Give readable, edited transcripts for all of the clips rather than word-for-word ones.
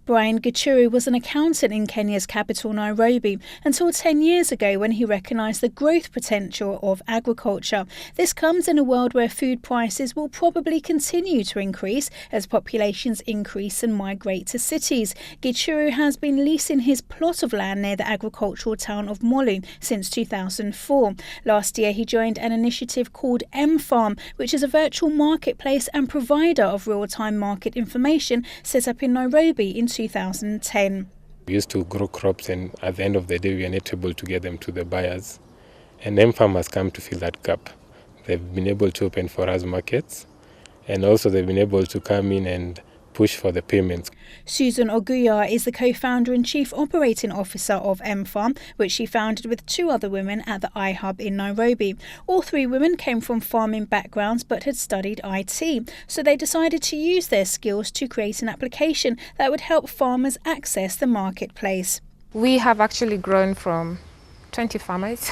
Brian Gichuru was an accountant in Kenya's capital, Nairobi, until 10 years ago when he recognised the growth potential of agriculture. This comes in a world where food prices will probably continue to increase as populations increase and migrate to cities. Gichuru has been leasing his plot of land near the agricultural town of Molu since 2004. Last year, he joined an initiative called Mfarms, which is a virtual marketplace and provider of real-time market information set up in Nairobi in 2010. We used to grow crops, and at the end of the day, we are not able to get them to the buyers. And Mfarms has come to fill that gap. They've been able to open for us markets, and also they've been able to come in and push for the payments. Susan Oguya is the co-founder and chief operating officer of Mfarms, which she founded with two other women at the iHub in Nairobi. All three women came from farming backgrounds but had studied IT, so they decided to use their skills to create an application that would help farmers access the marketplace. We have actually grown from 20 farmers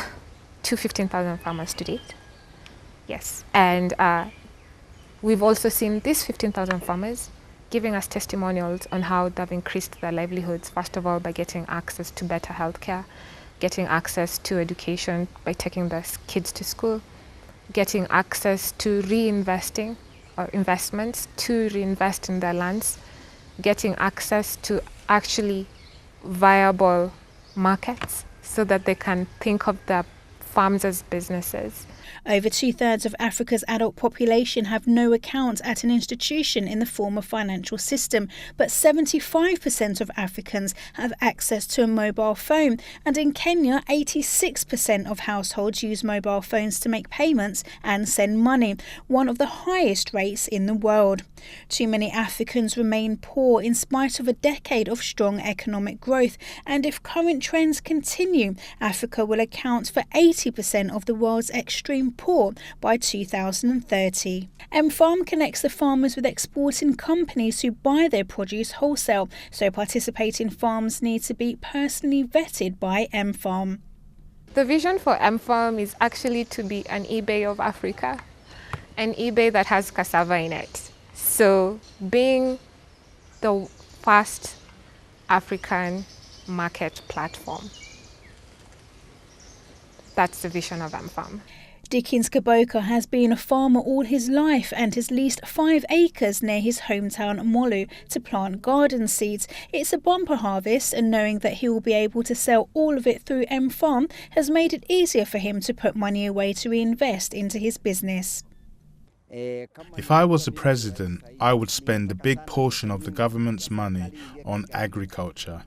to 15,000 farmers to date. Yes, and we've also seen these 15,000 farmers giving us testimonials on how they've increased their livelihoods, first of all by getting access to better healthcare, getting access to education by taking their kids to school, getting access to reinvesting or investments to reinvest in their lands, getting access to actually viable markets so that they can think of their farms as businesses. Over 2/3 of Africa's adult population have no account at an institution in the formal financial system, but 75% of Africans have access to a mobile phone. And in Kenya, 86% of households use mobile phones to make payments and send money, one of the highest rates in the world. Too many Africans remain poor in spite of a decade of strong economic growth, and if current trends continue, Africa will account for 80% of the world's extreme poor by 2030. Mfarms connects the farmers with exporting companies who buy their produce wholesale, so participating farms need to be personally vetted by Mfarms. The vision for Mfarms is actually to be an eBay of Africa, an eBay that has cassava in it. So being the first African market platform. That's the vision of Mfarms. Dickens Kaboka has been a farmer all his life and has leased 5 acres near his hometown Molu to plant garden seeds. It's a bumper harvest, and knowing that he will be able to sell all of it through Mfarms has made it easier for him to put money away to reinvest into his business. If I was the president, I would spend a big portion of the government's money on agriculture,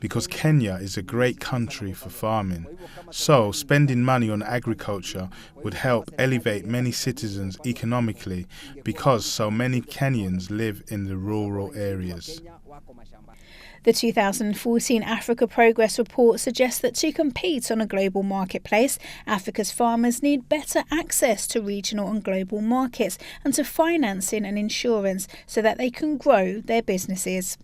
because Kenya is a great country for farming. So spending money on agriculture would help elevate many citizens economically, because so many Kenyans live in the rural areas. The 2014 Africa Progress Report suggests that to compete on a global marketplace, Africa's farmers need better access to regional and global markets and to financing and insurance so that they can grow their businesses.